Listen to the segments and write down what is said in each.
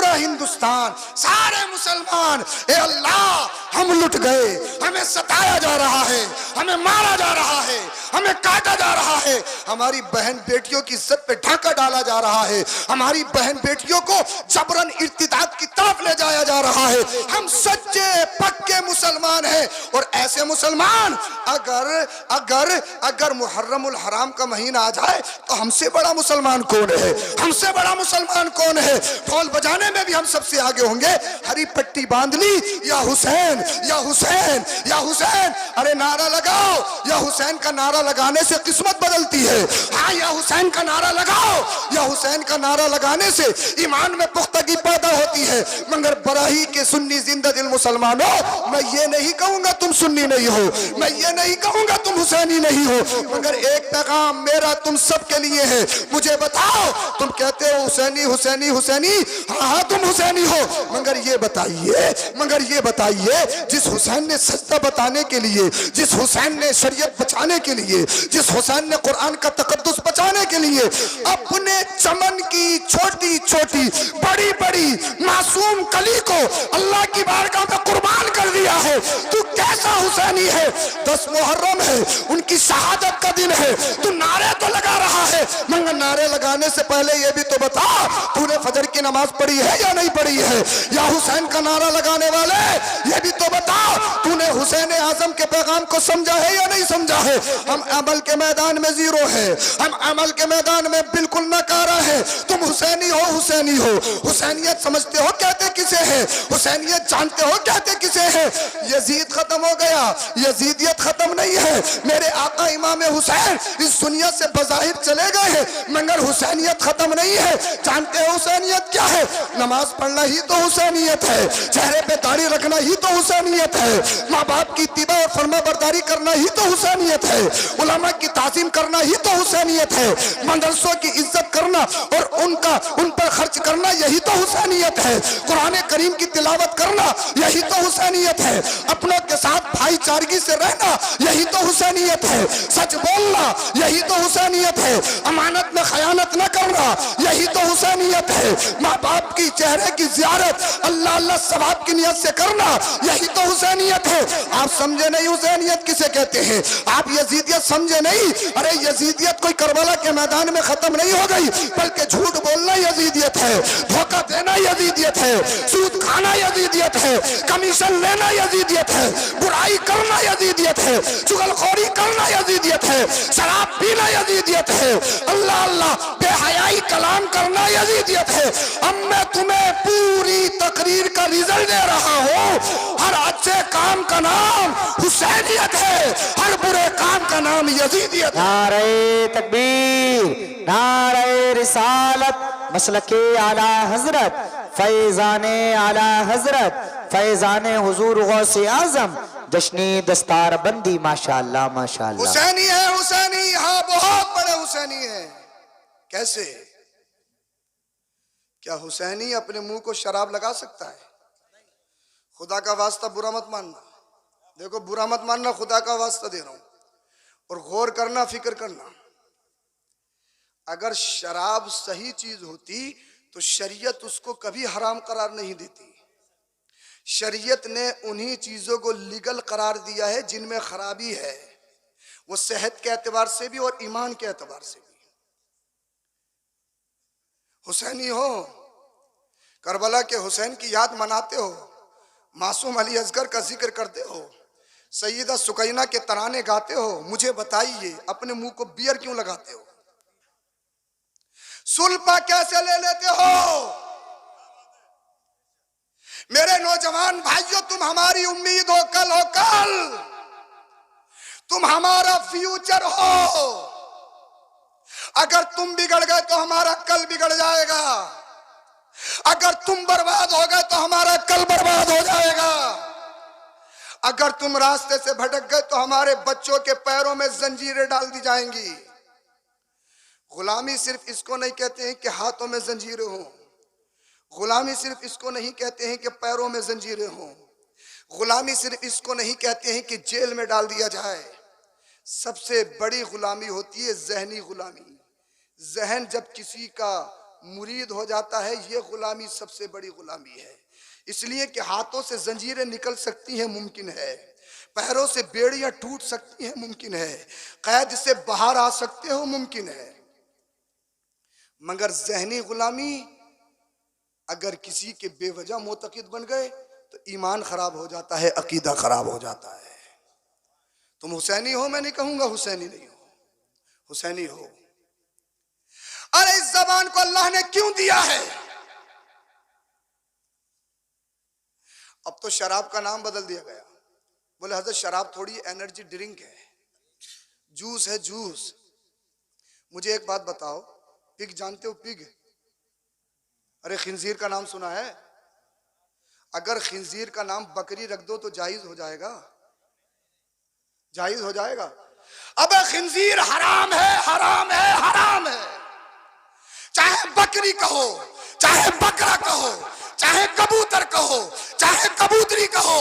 पूरा हिंदुस्तान, सारे मुसलमान, ए अल्लाह हम लुट गए, हमें सताया जा रहा है, हमें मारा जा रहा है, हमें काटा जा रहा है, हमारी बहन बेटियों की इज्जत पे ढाका डाला जा रहा है, हमारी बहन बेटियों को जबरन इर्तिदाद की तरफ ले जाया जा रहा है। हम सच्चे पक्के मुसलमान हैं। और ऐसे मुसलमान अगर अगर अगर मुहर्रमुल हराम का महीना आ जाए तो हमसे बड़ा मुसलमान कौन है? हमसे बड़ा मुसलमान कौन है? ढोल बजाने में भी हम सबसे आगे होंगे। हरी पट्टी बांध ली, या हुसैन या हुसैन या हुसैन, अरे नारा लगाओ, या हुसैन का नारा लगाने से किस्मत बदलती है। हाँ, या हुसैन का नारा लगाओ, या हुसैन का नारा लगाने से ईमान में पुख्तगी पैदा होती है। मगर बराही के सुन्नी जिंदा दिल मुसलमानों, मैं ये नहीं कहूंगा तुम सुन्नी नहीं हो, मैं ये नहीं कहूंगा तुम हुसैनी नहीं हो, मगर एक पैगाम मेरा तुम सब के लिए है। मुझे बताओ, तुम कहते हो हुसैनी हुसैनी हुसैनी, हाँ हाँ तुम हुसैनी हो, मगर ये बताइए जिस हुसैन ने सजदा बताने के लिए, जिस हुसैन ने शरीयत बचाने के लिए, जिस हुसैन ने कुरान का तकद्दुस बचाने के लिए अपने चमन की छोटी छोटी बड़ी बड़ी मासूम कली को अल्लाह की बारगाह में कुर्बान कर दिया है, तू कैसा हुसैनी है? 10 मुहर्रम है, उनकी शहादत का दिन है, तू नारे तो लगा रहा है, मगर नारे लगाने से पहले ये भी तो बता, तूने फजर की नमाज पढ़ी है या नहीं पढ़ी है? या हुसैन का नारा लगाने वाले, ये भी तो बता, तूने हुसैन आजम के पैगाम को समझा है या नहीं समझा है? हम अमल के मैदान में जीरो है, हम अमल के मैदान में बिल्कुल नकारा है। तुम हुसैनी हो, हुसैनी हो, हुसैनियत समझते हो कहते किसे है? हुसैनियत जानते हो कहते किसे है? यजीद खत्म हो गया, यजीदियत खत्म नहीं है। मेरे आका इमाम हुसैन इस दुनिया से बज़ाहिर चले गए हैं, मगर हुसैनियत खत्म नहीं है। जानते हो हुसैनियत क्या है? नमाज पढ़ना ही तो हुसैनियत है, चेहरे पे दाढ़ी रखना ही तो हुसैनियत है, माँ बाप की इत्तिबा और फरमाबरदारी करना ही तो हुसैनियत है, उलमा की ताज़ीम करना ही तो हुसैनियत है, मदरसों की इज्जत करना और उन पर खर्च करना यही तो हुसैनियत है, कुरान करीम की तिलावत करना यही तो हुसैनियत है, अपनों के साथ भाईचारगी से रहना यही तो हुसैनियत है, सच बोलना यही तो हुसैनियत है, अमानत में खयानत न करना यही तो हुसैनियत है, माँ बाप की चेहरे की ज़ियारत अल्लाह अल्लाह सवाब की नियत से करना यही तो हुसैनियत है। आप समझे नहीं हुसैनियत किसे कहते हैं? आप यजीदियत समझे नहीं। अरे यजीदियत कोई करबला के मैदान में खत्म नहीं हो गई, बल्कि झूठ बोलना यजीदियत है, धोखा देना यजीदियत है, सूद खाना यजीदियत है, कमीशन लेना यजीदियत है, बुराई करना यजीदियत है, चुगलखोरी करना यजीदियत है, शराब पीना यजीदियत है, अल्लाह अल्लाह बेहयाई कलाम करना यजीदियत है। अब मैं तुम्हें पूरी तकरीर का रिजल्ट दे रहा हूँ। हर अच्छे काम का नाम हुसैनियत है, हर बुरे काम का नाम यजीदियत है। नारे तकबीर, नारे रिसालत, मसलके आला हजरत, फैजाने आला हजरत, फैजाने हुजूर गौसे आजम, जश्नी दस्तार बंदी, माशाअल्लाह माशाअल्लाह। हुसैनी है, हुसैनी, हाँ बहुत बड़े हुसैनी है। कैसे? क्या हुसैनी अपने मुंह को शराब लगा सकता है? खुदा का वास्ता बुरा मत मानना, देखो बुरा मत मानना, खुदा का वास्ता दे रहा हूं। और गौर करना, फिक्र करना, अगर शराब सही चीज होती तो शरीयत उसको कभी हराम करार नहीं देती। शरीयत ने उन्हीं चीजों को लीगल करार दिया है जिनमें खराबी है, वो सेहत के एतबार से भी और ईमान के एतबार से भी। हुसैनी हो, करबला के हुसैन की याद मनाते हो, मासूम अली असगर का जिक्र करते हो, सैयदा सुकैना के तराने गाते हो, मुझे बताइए अपने मुंह को बियर क्यों लगाते हो? सुल्फा कैसे ले लेते हो? मेरे नौजवान भाइयों, तुम हमारी उम्मीद हो, कल हो कल, तुम हमारा फ्यूचर हो। अगर तुम बिगड़ गए तो हमारा कल बिगड़ जाएगा, अगर तुम बर्बाद हो गए तो हमारा कल बर्बाद हो जाएगा, अगर तुम रास्ते से भटक गए तो हमारे बच्चों के पैरों में जंजीरें डाल दी जाएंगी। गुलामी सिर्फ इसको नहीं कहते हैं कि हाथों में जंजीरें हों, गुलामी सिर्फ इसको नहीं कहते हैं कि पैरों में जंजीरें हों, गुलामी सिर्फ इसको नहीं कहते हैं कि जेल में डाल दिया जाए। सबसे बड़ी गुलामी होती है जहनी गुलामी। जहन जब किसी का मुरीद हो जाता है। ये गुलामी सबसे बड़ी गुलामी है, इसलिए कि हाथों से जंजीरें निकल सकती हैं, मुमकिन है, पैरों से बेड़ियां टूट सकती हैं, मुमकिन है, कैद से बाहर आ सकते हो, मुमकिन है, मगर जहनी गुलामी अगर किसी के बेवजह मोतकिद बन गए तो ईमान खराब हो जाता है, अकीदा खराब हो जाता है। तुम हुसैनी हो, मैं नहीं कहूंगा हुसैनी नहीं हो, हुसैनी हो। अरे इस जबान को अल्लाह ने क्यों दिया है? अब तो शराब का नाम बदल दिया गया, बोले हजरत शराब थोड़ी एनर्जी ड्रिंक है, जूस है जूस। मुझे एक बात बताओ, पिग जानते हो पिग? अरे खिंजीर का नाम सुना है? अगर खिंजीर का नाम बकरी रख दो तो जायज हो जाएगा? जायज हो जाएगा? अबे खिंजीर हराम है, हराम है, हराम है। चाहे बकरी कहो, चाहे बकरा कहो, चाहे कबूतर कहो, चाहे कबूतरी कहो,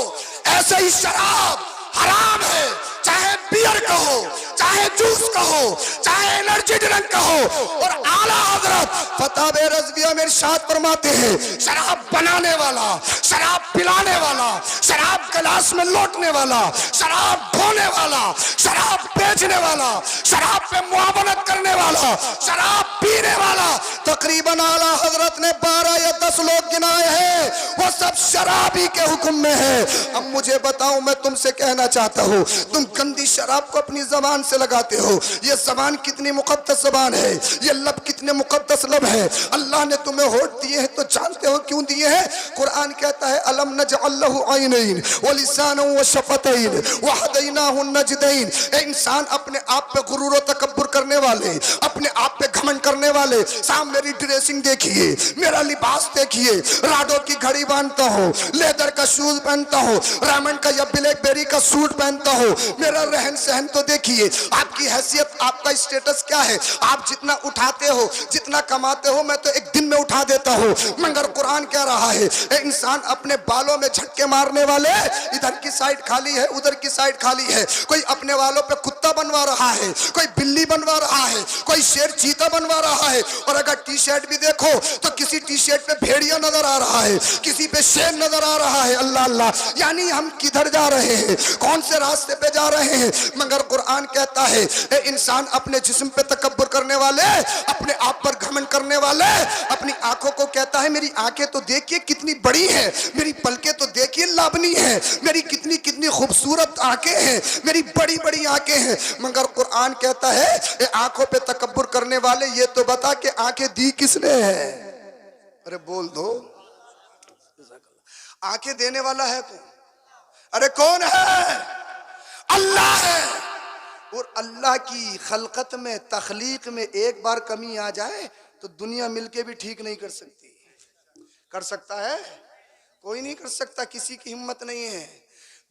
ऐसे ही शराब हराम है। चाहे बियर कहो, चाहे जूस कहो, चाहे एनर्जी ड्रिंक कहो। और आला हजरत फताह रज़विया में इरशाद फरमाते हैं, शराब बनाने वाला, शराब पिलाने वाला, शराब गिलास में लौटने वाला, शराब ढोने वाला, शराब बेचने वाला, शराब पे मुआवनत करने वाला, शराब पीने वाला, तकरीबन आला हजरत ने 12 या 10 लोग गिनाए हैं, वो सब शराबी के हुक्म में है। अब मुझे बताओ, मैं तुमसे कहना चाहता हूँ, तुम गंदी शराब को अपनी जबान से लगाते हो। ये जबान कितनी मुकद्दस जबान है, ये लब कितने मुकद्दस लब है। अल्लाह ने तुम्हें होठ दिए हैं तो जानते हो क्यों दिए हैं? कुरान कहता है अलम नजअल लहु ऐनैन व लिसानन व शफतैन व हदैनाहु नजदैन। ए इंसान, अपने आप पे गुरूर और तकब्बुर करने वाले, अपने आप पे घमंड करने वाले, साहब मेरी ड्रेसिंग देखिए, मेरा लिबास देखिए, राडो की घड़ी बांधता हूँ, लेदर का शूज पहनता हूँ, रामंड का या ब्लैकबेरी का सूट पहनता हूँ, मेरा रहन सहन तो देखिए, आपकी हैसियत, आपका स्टेटस क्या है? आप जितना उठाते हो, जितना कमाते हो, मैं तो एक दिन में उठा देता हूँ। मगर कुरान कह रहा है ए इंसान, अपने बालों में झटके मारने वाले, इधर की साइड खाली है, उधर की साइड खाली है। कोई अपने वालों पे कुत्ता बनवा रहा है, कोई बिल्ली बनवा रहा है, कोई शेर चीता बनवा रहा है। और अगर टी शर्ट भी देखो तो किसी टी शर्ट पे भेड़िया नजर आ रहा है, किसी पे शेर नजर आ रहा है। अल्लाह अल्लाह, यानी हम किधर जा रहे हैं, कौन से रास्ते पे जा रहे हैं? मगर कुरान कहता है ए इंसान, अपने जिस्म पे तकब्बुर करने वाले, अपने आप पर घमंड करने वाले, अपनी आंखों को कहता है मेरी आंखें तो देखिए कितनी बड़ी है, मेरी पलकें तो देखिए लावनी है, मेरी कितनी कितनी खूबसूरत आंखें हैं, मेरी बड़ी बड़ी आंखें हैं। मगर कुरान कहता है ए आंखों पे तकब्बुर करने वाले, ये तो बता कि आंखें दी किसने है? अरे बोल दो, आंखें देने वाला है कौन? अरे कौन है? अल्लाह है। और अल्लाह की खलकत में, तखलीक में एक बार कमी आ जाए तो दुनिया मिलके भी ठीक नहीं कर सकती। कर सकता है? कोई नहीं कर सकता, किसी की हिम्मत नहीं है।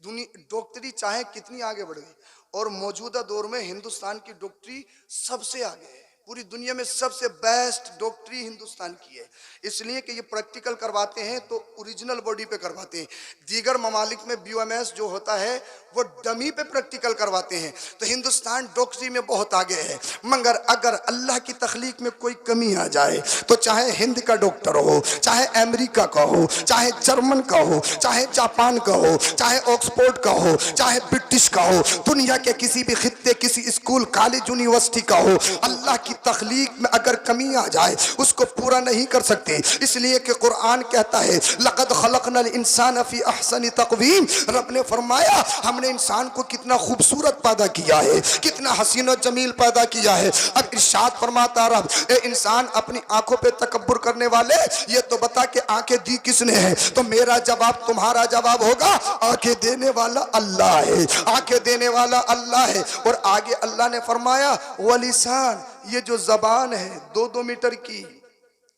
दुनिया डॉक्टरी चाहे कितनी आगे बढ़ गई, और मौजूदा दौर में हिंदुस्तान की डॉक्टरी सबसे आगे है। पूरी दुनिया में सबसे बेस्ट डॉक्टरी हिंदुस्तान की है, इसलिए कि ये प्रैक्टिकल करवाते हैं तो ओरिजिनल बॉडी पे करवाते हैं। दीगर ममालिक में बीओएमएस जो होता है वो डमी पे प्रैक्टिकल करवाते हैं। तो हिंदुस्तान डॉक्टरी में बहुत आगे है। मगर अगर अल्लाह की तख्लीक में कोई कमी आ जाए तो चाहे हिंद का डॉक्टर हो, चाहे अमेरिका का हो, चाहे जर्मन का हो, चाहे जापान का हो, चाहे ऑक्सफोर्ड का हो, चाहे ब्रिटिश का हो, दुनिया के किसी भी खित्ते, किसी स्कूल, कॉलेज, यूनिवर्सिटी का हो, अल्लाह की तख्लीक में अगर कमी आ जाए उसको पूरा नहीं कर सकते। इसलिए कि कुरान कहता है लक़द खलक़नल इंसान फी अहसनि तक़वीम। रब ने फरमाया हमने इंसान को कितना खूबसूरत पैदा किया है, कितना हसीन और जमील पैदा किया है। अब इरशाद फरमाता रब, ए इंसान, अपनी आंखों पे तकब्बुर करने वाले, ये तो बता कि आंखें दी किसने है? तो मेरा जवाब, तुम्हारा जवाब होगा आंखें देने वाला अल्लाह है, आंखें देने वाला अल्लाह है। और आगे अल्लाह ने फरमाया वलिसान, ये जो जबान है 2-2 मीटर की,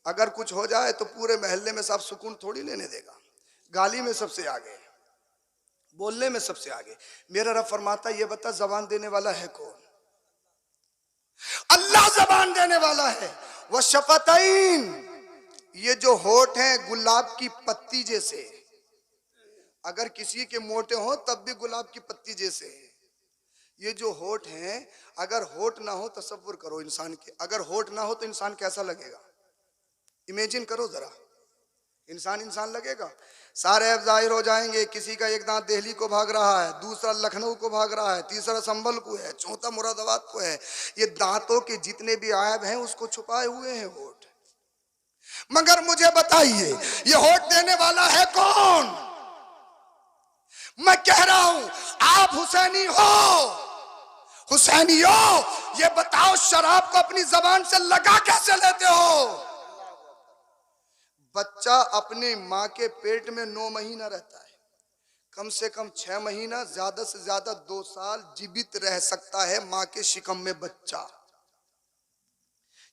अगर कुछ हो जाए तो पूरे मोहल्ले में सब सुकून थोड़ी लेने देगा। गाली में सबसे आगे, बोलने में सबसे आगे। मेरा रब फरमाता ये बता जबान देने वाला है कौन? अल्लाह जबान देने वाला है। वह शफतैन, ये जो होठ हैं गुलाब की पत्ती जैसे, अगर किसी के मोटे हो तब भी गुलाब की पत्ती जैसे है। ये जो होठ हैं, अगर होठ ना हो, तसव्वुर करो इंसान के, अगर होठ ना हो तो इंसान कैसा लगेगा? इमेजिन करो जरा, इंसान इंसान लगेगा, सारे ऐब जाहिर हो जाएंगे। किसी का एक दांत दिल्ली को भाग रहा है, दूसरा लखनऊ को भाग रहा है, तीसरा संभल को है, चौथा मुरादाबाद को है। ये दांतों के जितने भी ऐब हैं उसको छुपाए हुए हैं होठ। मगर मुझे बताइए ये होठ देने वाला है कौन? मैं कह रहा हूं आप हुसैनी हो, हुसैनी हो, ये बताओ शराब को अपनी जबान से लगा कैसे लेते हो? बच्चा अपने माँ के पेट में 9 महीना रहता है, कम से कम 6 महीना, ज्यादा से ज्यादा 2 साल जीवित रह सकता है माँ के शिकम में बच्चा।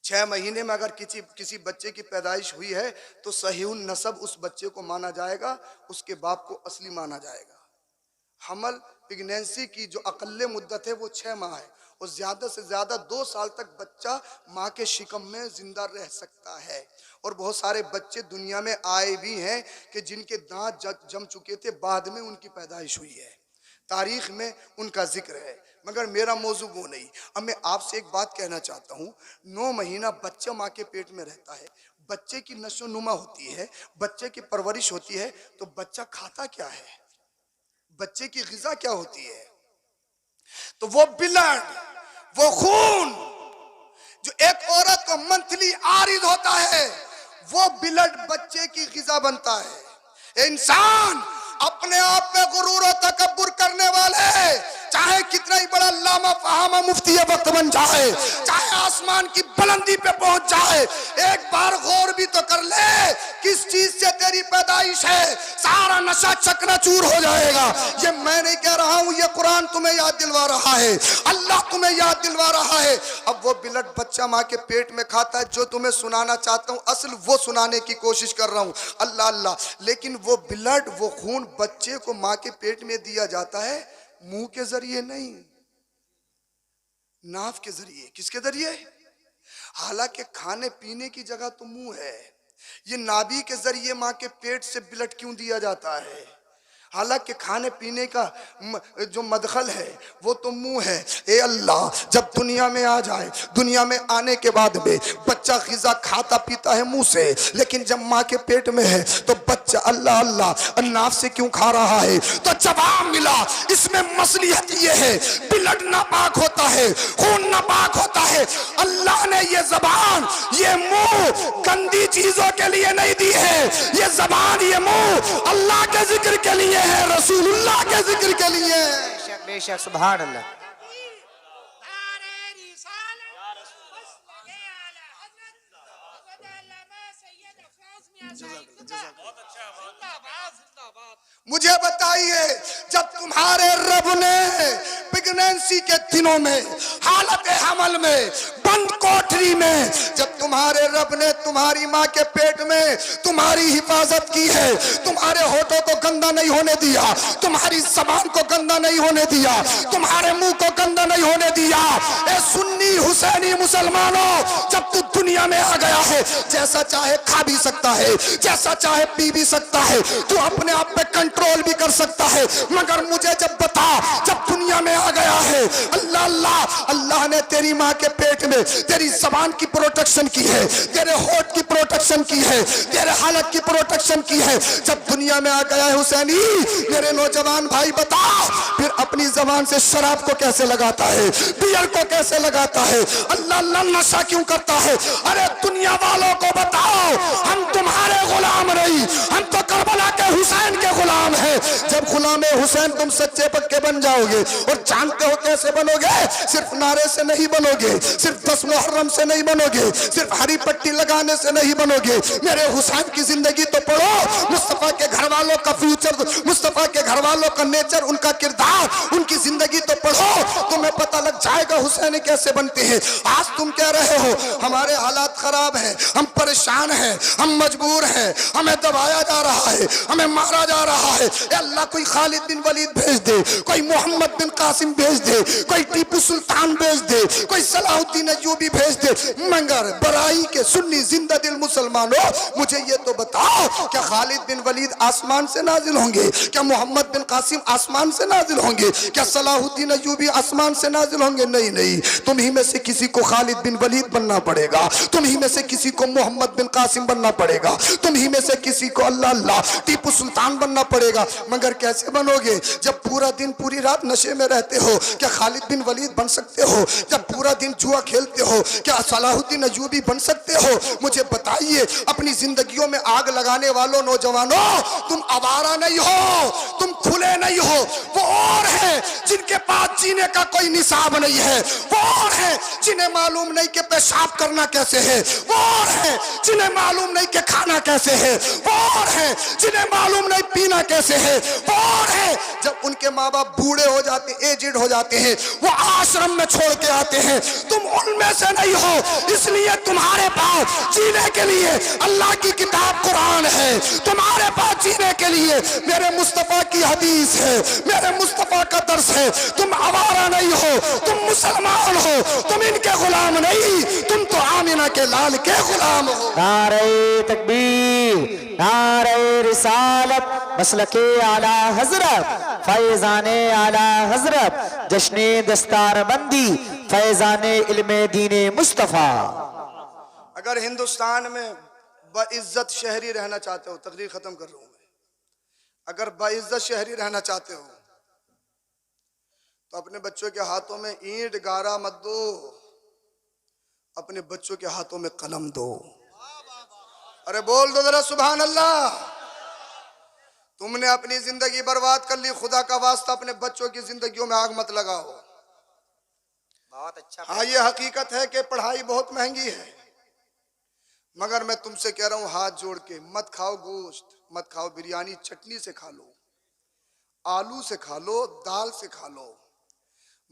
6 महीने में अगर किसी बच्चे की पैदाइश हुई है तो सहीउन नसब उस बच्चे को माना जाएगा, उसके बाप को असली माना जाएगा। हमल प्रेगनेंसी की जो अकल्ले मुद्दत है वो 6 माह है, और ज्यादा से ज्यादा 2 साल तक बच्चा माँ के शिकम में जिंदा रह सकता है। और बहुत सारे बच्चे दुनिया में आए भी हैं कि जिनके दांत जम चुके थे, बाद में उनकी पैदाइश हुई है, तारीख में उनका जिक्र है। मगर मेरा मौजू वो नहीं। अब मैं आपसे एक बात कहना चाहता हूँ, 9 महीना बच्चा माँ के पेट में रहता है, बच्चे की नशो नुमा होती है, बच्चे की परवरिश होती है, तो बच्चा खाता क्या है, बच्चे की ग़िज़ा क्या होती है? तो वो ब्लड, वो खून जो एक औरत को मंथली आरिद होता है, वो ब्लड बच्चे की ग़िज़ा बनता है। इंसान अपने आप में गुरूर और तकब्बुर करने वाले, चाहे कितना ही बड़ा लामा फहामा मुफ्ती वक्त बन जाए, चाहे आसमान की बुलंदी पे पहुंच जाए, एक बार गौर भी तो कर ले किस चीज से तेरी पैदाइश है, सारा नशा चकनाचूर हो जाएगा। ये मैं नहीं कह रहा हूं, ये कुरान तुम्हें याद दिलवा रहा है, अल्लाह तुम्हें याद दिलवा रहा है। अब वो ब्लड बच्चा माँ के पेट में खाता है, जो तुम्हें सुनाना चाहता हूं असल वो सुनाने की कोशिश कर रहा हूं, अल्लाह अल्लाह। लेकिन वो ब्लड, वो खून बच्चे को माँ के पेट में दिया जाता है मुंह के जरिए नहीं, नाफ के जरिए। किसके जरिए? हालांकि खाने पीने की जगह तो मुंह है, ये नाभि के जरिए माँ के पेट से ब्लड क्यों दिया जाता है? हालांकि खाने पीने का जो मदखल है वो तो मुंह है। ए अल्लाह, जब दुनिया में आ जाए, दुनिया में आने के बाद में बच्चा ग़िज़ा खाता पीता है मुंह से, लेकिन जब माँ के पेट में है तो बच्चा अल्लाह अल्लाह नाफ से क्यों खा रहा है? तो जवाब मिला, इसमें मसलियत ये है, ब्लड नापाक होता है, खून नापाक होता है। अल्लाह ने ये जबान, ये मुंह गंदी चीजों के लिए नहीं दी है, ये जबान, ये मुंह अल्लाह के जिक्र के लिए है, रसूलुल्लाह के जिक्र के लिए। बेशक बेशक, सुभान अल्लाह। मुझे बताइए, जब तुम्हारे रब ने प्रेगनेंसी के दिनों में, हालत हमल में, बंद कोठरी में, जब तुम्हारे रब ने तुम्हारी माँ के पेट में तुम्हारी हिफाजत की है, तुम्हारे होठों को गंदा नहीं होने दिया, तुम्हारी जबान को गंदा नहीं होने दिया, तुम्हारे मुंह को गंदा नहीं होने दिया, ए सुन्नी हुसैनी मुसलमानों, जब तू दुनिया में आ गया है, जैसा चाहे खा भी सकता है, जैसा चाहे पी भी सकता है, तू अपने आप पे कंट्रोल भी कर सकता है। मगर मुझे जब बता, जब दुनिया में आ गया है, अल्लाह अल्लाह, अल्लाह ने तेरी माँ के पेट में तेरी जबान की प्रोटेक्शन की है, तेरे होठ की प्रोटेक्शन की है, तेरे हालत की प्रोटेक्शन की है। जब दुनिया में आ गया है हुसैनी, मेरे नौजवान भाई बता, फिर अपनी जबान से शराब को कैसे लगाता है, बियर को कैसे लगाता है, अल्लाह अल्लाह नशा क्यों करता है? अरे दुनिया वालों को बताओ, हम तुम्हारे गुलाम नहीं, हम तो करबला के हुसैन के गुलाम है। जब गुलाम हुसैन तुम सच्चे पक्के बन जाओगे, और जानते हो कैसे बनोगे, सिर्फ नारे से नहीं बनोगे, सिर्फ 10 मुहर्रम से नहीं बनोगे, सिर्फ हरी पट्टी लगाने से नहीं बनोगे। मेरे हुसैन की जिंदगी तो पढ़ो, मुस्तफा के घर वालों का फ्यूचर, मुस्तफा के घर वालों का नेचर, उनका किरदार, उनकी जिंदगी तो पढ़ो, तुम्हें पता लग जाएगा हुसैन कैसे बनते हैं। आज तुम कह रहे हो हमारे हालात खराब हैं, हम परेशान हैं, हम मजबूर हैं, हमें दबाया जा रहा है, हमें मारा जा रहा है। अल्लाह कोई खालिद बिन वलीद भेज दे, कोई मोहम्मद बिन कासिम भेज दे, कोई टीपू सुल्तान भेज दे, कोई सलाहुद्दीन अय्यूबी भेज दे, मगर बराई के सुन्नी जिंदा दिल मुसलमानों मुझे ये तो बताओ, क्या खालिद बिन वलीद आसमान से नाजिल होंगे? क्या मोहम्मद बिन कासिम आसमान से नाजिल होंगे? क्या सलाहुद्दीन अय्यूबी आसमान से नाजिल होंगे? नहीं नहीं, तुम ही में से किसी को खालिद बिन वलीद बनना पड़ेगा, तुम ही में से किसी को मोहम्मद बिन कासिम बनना पड़ेगा, तुम ही में से किसी को अल्लाह अल्लाह टीपू सुल्तान बनना पड़ेगा। मगर कैसे बनोगे जब पूरा दिन पूरी रात नशे में रहते हो? क्या खालिद बिन वलीद बन सकते हो? जब पूरा दिन जुआ खेलते हो क्या सलाहुद्दीन अय्यूबी बन सकते हो? मुझे बताइए, अपनी जिंदगियों में आग लगाने वालों नौजवानों, तुम आवारा नहीं हो, तुम खुले नहीं हो। वो और है जिनके पास जीने का कोई निसाब नहीं है, वो और है जिन्हें मालूम नहीं कि पेशाब करना कैसे है, वो और है जिन्हें मालूम नहीं कि खाना कैसे है, वो और है जिन्हें मालूम नहीं पीना कैसे है, वो और है जब उनके माँ बाप बूढ़े हो जाते, एजिड हो जाते हैं, वो आश्रम में छोड़ के आते हैं। तुम उनमें से नहीं हो, इसलिए तुम्हारे पास जीने के लिए अल्लाह की किताब कुरान है, तुम्हारे पास जीने के लिए मेरे मुस्तफा की हदीस है, मेरे मुस्तफा का दर्स है। तुम आवारा नहीं हो, तुम मुसलमान हो, तुम इनके गुलाम नहीं, तुम तो आमिना के लाल के गुलाम हो। नारे तकबीर, नारे रिसालत, मसलके आला हजरत, फैजाने आला हजरत, जश्ने दस्तार बंदी, फैजाने इल्मे दीने मुस्तफा। अगर हिंदुस्तान में बाइज्जत शहरी रहना चाहते हो, तकरीर खत्म कर रहा हूं मैं, अगर बाइज्जत शहरी रहना चाहते हो तो अपने बच्चों के हाथों में ईंट गारा मत दो, अपने बच्चों के हाथों में कलम दो। अरे बोल दो जरा सुभान अल्लाह। तुमने अपनी जिंदगी बर्बाद कर ली, खुदा का वास्ता अपने बच्चों की जिंदगियों में आग मत लगाओ। बहुत अच्छा। हाँ, ये हकीकत है कि पढ़ाई बहुत महंगी है, मगर मैं तुमसे कह रहा हूं हाथ जोड़ के, मत खाओ गोश्त, मत खाओ बिरयानी, चटनी से खा लो, आलू से खा लो, दाल से खा लो,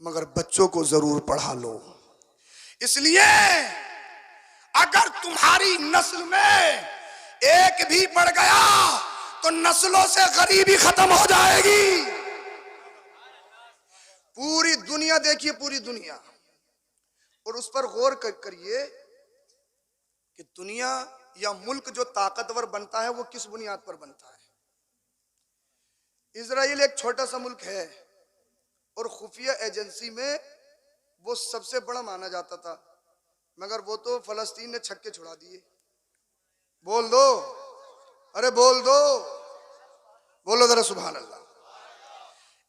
मगर बच्चों को जरूर पढ़ा लो। इसलिए अगर तुम्हारी नस्ल में एक भी पढ़ गया तो नस्लों से गरीबी खत्म हो जाएगी। पूरी दुनिया देखिए, पूरी दुनिया, और उस पर गौर करिए कि दुनिया या मुल्क जो ताकतवर बनता है वो किस बुनियाद पर बनता है। इजराइल एक छोटा सा मुल्क है और खुफिया एजेंसी में वो सबसे बड़ा माना जाता था, मगर वो तो फलस्तीन ने छक्के छुड़ा दिए। बोल दो, अरे बोल दो, बोलो जरा सुभान अल्लाह।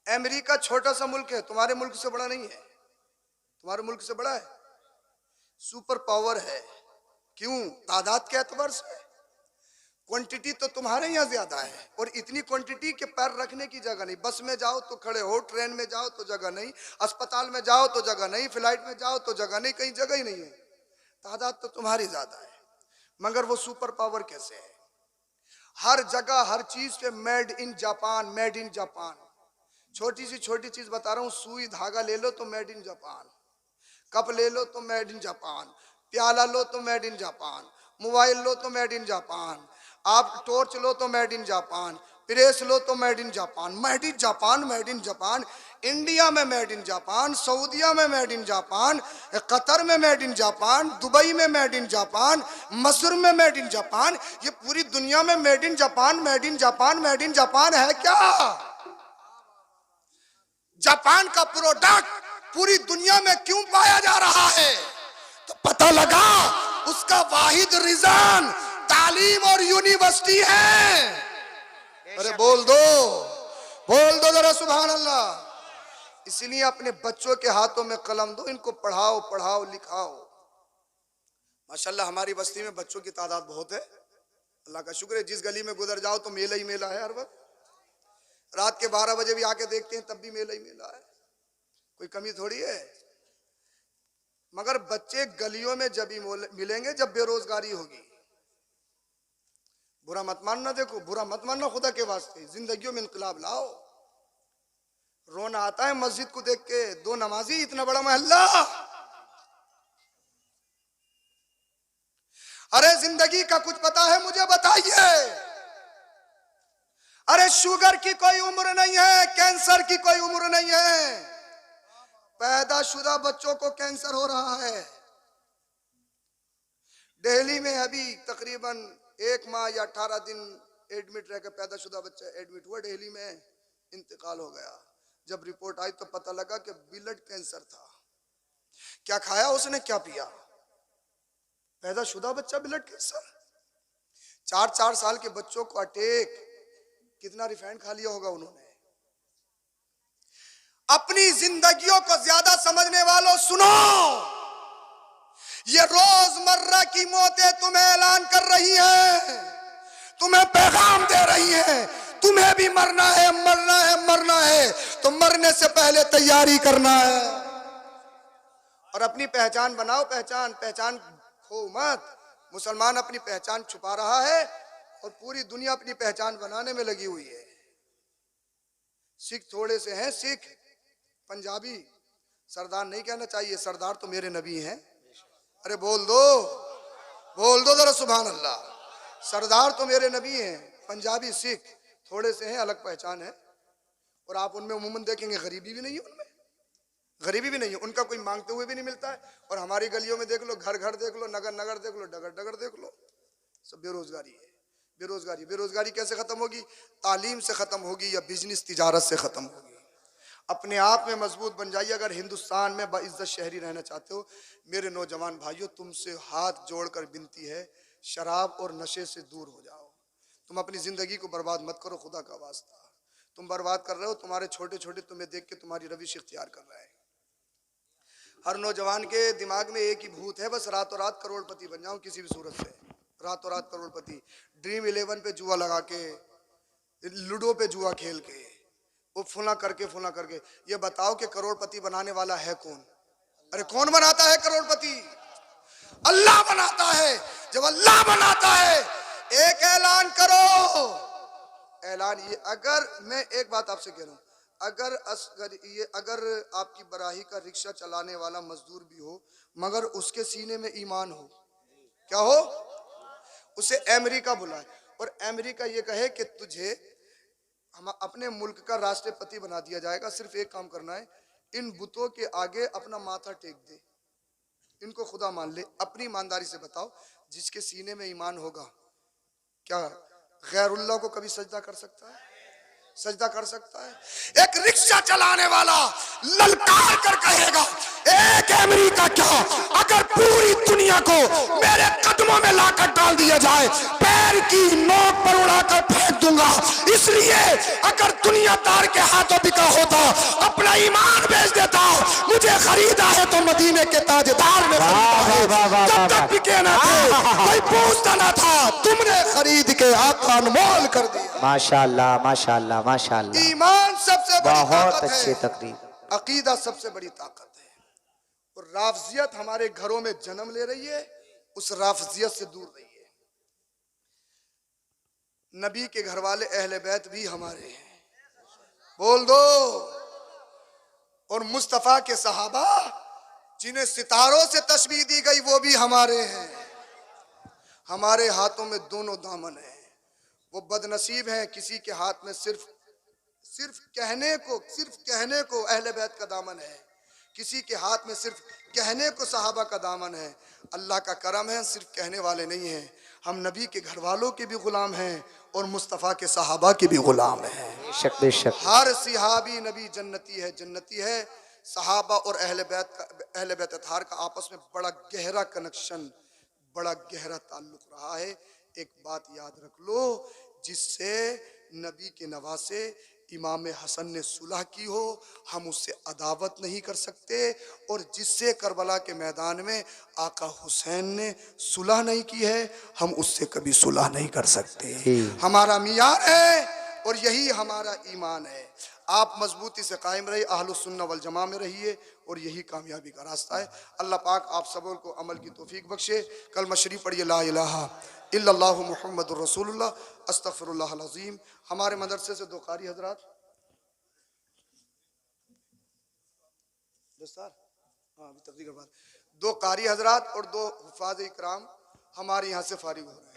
अमेरिका छोटा सा मुल्क है, तुम्हारे मुल्क से बड़ा नहीं है, तुम्हारे मुल्क से बड़ा है, सुपर पावर है। क्यों? तादाद के एतबार से। क्वांटिटी तो तुम्हारे यहाँ ज्यादा है, और इतनी क्वांटिटी के पैर रखने की जगह नहीं। बस में जाओ तो खड़े हो, ट्रेन में जाओ तो जगह नहीं, अस्पताल में जाओ तो जगह नहीं, फ्लाइट में जाओ तो जगह नहीं, कहीं जगह ही नहीं है। तादाद तो तुम्हारी ज्यादा है, मगर वो सुपर पावर कैसे है? हर जगह हर चीज पे made in Japan, made in Japan. छोटी सी छोटी चीज बता रहा हूँ, सुई धागा ले लो तो मेड इन जापान, कप ले लो तो मेड इन जापान, प्याला लो तो मेड इन जापान, मोबाइल लो तो मेड इन जापान, आप टॉर्च लो तो मेड इन जापान, प्रेस लो तो made in Japan, made in Japan, made in Japan. India में मेड इन जापान, सऊदिया में मेड इन जापान, कतर में made in Japan, Dubai में made in Japan, मसूर में made in Japan. ये पूरी दुनिया में made in Japan, made in Japan, made in Japan है क्या? जापान का प्रोडक्ट पूरी दुनिया में क्यों पाया जा रहा है? तो पता लगा उसका वाहिद रीजन तालीम और यूनिवर्सिटी है। अरे बोल दो जरा सुभान अल्लाह। इसलिए अपने बच्चों के हाथों में कलम दो, इनको पढ़ाओ, पढ़ाओ, लिखाओ। माशाल्लाह हमारी बस्ती में बच्चों की तादाद बहुत है, अल्लाह का शुक्र है। जिस गली में गुजर जाओ तो मेला ही मेला है हर वक्त। रात के 12 बजे भी आके देखते हैं तब भी मेला ही मेला है, कोई कमी थोड़ी है। मगर बच्चे गलियों में जब ही मिलेंगे जब बेरोजगारी होगी। बुरा मत मानना, देखो बुरा मत मानना, खुदा के वास्ते जिंदगियों में इंकलाब लाओ। रोना आता है मस्जिद को देख के, 2 नमाजी, इतना बड़ा मोहल्ला। अरे जिंदगी का कुछ पता है मुझे बताइए? अरे अरे शुगर की कोई उम्र नहीं है, कैंसर की कोई उम्र नहीं है। पैदाशुदा बच्चों को कैंसर हो रहा है। दिल्ली में अभी तकरीबन 1 माह या 18 दिन एडमिट रहकर पैदाशुदा बच्चा एडमिट हुआ, दिल्ली में इंतकाल हो गया। जब रिपोर्ट आई तो पता लगा कि ब्लड कैंसर था। क्या खाया उसने, क्या पिया? पैदाशुदा बच्चा ब्लड कैंसर। 4-4 साल के बच्चों को अटैक। कितना रिफाइंड खा लिया होगा उन्होंने। अपनी जिंदगियों को ज्यादा समझने वालों सुनो, ये रोजमर्रा की मौतें तुम्हें ऐलान कर रही हैं, तुम्हें पैगाम दे रही हैं। तुम्हें भी मरना है, मरना है, मरना है, तो मरने से पहले तैयारी करना है। और अपनी पहचान बनाओ। पहचान खो मत। मुसलमान अपनी पहचान छुपा रहा है और पूरी दुनिया अपनी पहचान बनाने में लगी हुई है। सिख थोड़े से हैं, सिख पंजाबी। सरदार नहीं कहना चाहिए, सरदार तो मेरे नबी हैं। अरे बोल दो जरा सुभान अल्लाह। सरदार तो मेरे नबी हैं। पंजाबी सिख थोड़े से हैं, अलग पहचान है। और आप उनमें उम्मन देखेंगे गरीबी भी नहीं है, उनमें गरीबी भी नहीं है। उनका कोई मांगते हुए भी नहीं मिलता है। और हमारी गलियों में देख लो, घर घर देख लो, नगर नगर देख लो, डगर डगर देख लो, सब बेरोजगारी है। बेरोजगारी कैसे खत्म होगी? तालीम से खत्म होगी या बिजनेस तिजारत से खत्म होगी? अपने आप में मजबूत बन जाइए। अगर हिंदुस्तान में बाइज्जत शहरी रहना चाहते हो, मेरे नौजवान भाइयों, तुमसे हाथ जोड़कर विनती है, शराब और नशे से दूर हो जाओ। तुम अपनी जिंदगी को बर्बाद मत करो, खुदा का वास्ता। तुम बर्बाद कर रहे हो, तुम्हारे छोटे छोटे तुम्हें देख के तुम्हारी रविश इख्तियार कर रहा है। हर नौजवान के दिमाग में एक ही भूत है, बस रातों रात करोड़पति बन जाऊं किसी भी सूरत से। रातों रात करोड़पति। ड्रीम 11 पे जुआ लगा के, लूडो पे जुआ खेल के, वो फुला करके। ये बताओ कि करोड़पति बनाने वाला है कौन? अरे कौन बनाता है करोड़पति? अल्लाह बनाता है। जब अल्लाह बनाता है, एक ऐलान करो। ऐलान ये, अगर मैं एक बात आपसे कह रहा हूं, अगर आपकी बराही का रिक्शा चलाने वाला मजदूर भी हो, मगर उसके सीने में ईमान हो, क्या हो? उसे अमेरिका बुलाए और अमेरिका ये कहे कि तुझे हम अपने मुल्क का राष्ट्रपति बना दिया जाएगा, सिर्फ एक काम करना है, इन बुतों के आगे अपना माथा टेक दे, इनको खुदा मान ले। अपनी ईमानदारी से बताओ, जिसके सीने में ईमान होगा, क्या गैरुल्लाह को कभी सजदा कर सकता है? सजदा कर सकता है? एक रिक्शा चलाने वाला ललकार कर कहेगा, एक अमेरिका क्या, अगर पूरी दुनिया को मेरे कदमों में लाकर डाल दिया जाए, पैर की नोक पर उड़ाकर फेंक दूंगा। इसलिए अगर दुनियादार के हाथों बिका होता, अपना ईमान बेच देता। मुझे खरीदा है तो मदीने के ताजदार ने खरीदा है। जब तक बिके ना थे, कोई पूछता ना था, तुमने खरीद के आका अनमोल कर दिया। माशाअल्लाह, माशाअल्लाह, माशाअल्लाह। ईमान सबसे बड़ी बहुत ताकत अच्छी है। तकरीर। अकीदा सबसे बड़ी ताकत है। और राफजियत हमारे घरों में जन्म ले रही है, उस राफजियत से दूर रहिए। नबी के घर वाले अहले बैत भी हमारे हैं, बोल दो। और मुस्तफा के सहाबा जिन्हें सितारों से तशबीह दी गई, वो भी हमारे हैं। हमारे हाथों में दोनों दामन है। वो बदनसीब हैं, किसी के हाथ में सिर्फ कहने को अहले बैत का दामन है, किसी के हाथ में सिर्फ कहने को सहाबा का दामन है। अल्लाह का करम है, सिर्फ कहने वाले नहीं हैं। हम नबी के घर वालों के भी गुलाम हैं और मुस्तफ़ा के सहाबा के भी गुलाम हैं। बेशक। हर सिहाबी नबी जन्नती है। सहाबा और अहले बैत अतहार का आपस में बड़ा गहरा कनेक्शन, बड़ा गहरा ताल्लुक रहा है। एक बात याद रख लो, जिससे नबी के नवासे इमाम हसन ने सुलह की हो, हम उससे अदावत नहीं कर सकते। और जिससे करबला के मैदान में आका हुसैन ने सुलह नहीं की है, हम उससे कभी सुलह नहीं कर सकते। हमारा मियार है और यही हमारा ईमान है। आप मजबूती से कायम रहिए, अहलुस सुन्ना वल जमा में रहिए और यही कामयाबी का रास्ता है। अल्लाह पाक आप सबों को अमल की तौफीक बख्शे। कलमा शरीफ पढ़िए, ला इलाहा इल्लल्लाहु मुहम्मदुर रसूलुल्लाह अस्तगफिरुल्लाहल अज़ीम। हमारे मदरसे से दो कारी हजरात, अभी तकरीर के बाद दो कारी हजरात और दो हुफ़ाज़ इकराम हमारे यहाँ से फारिग हो रहे हैं।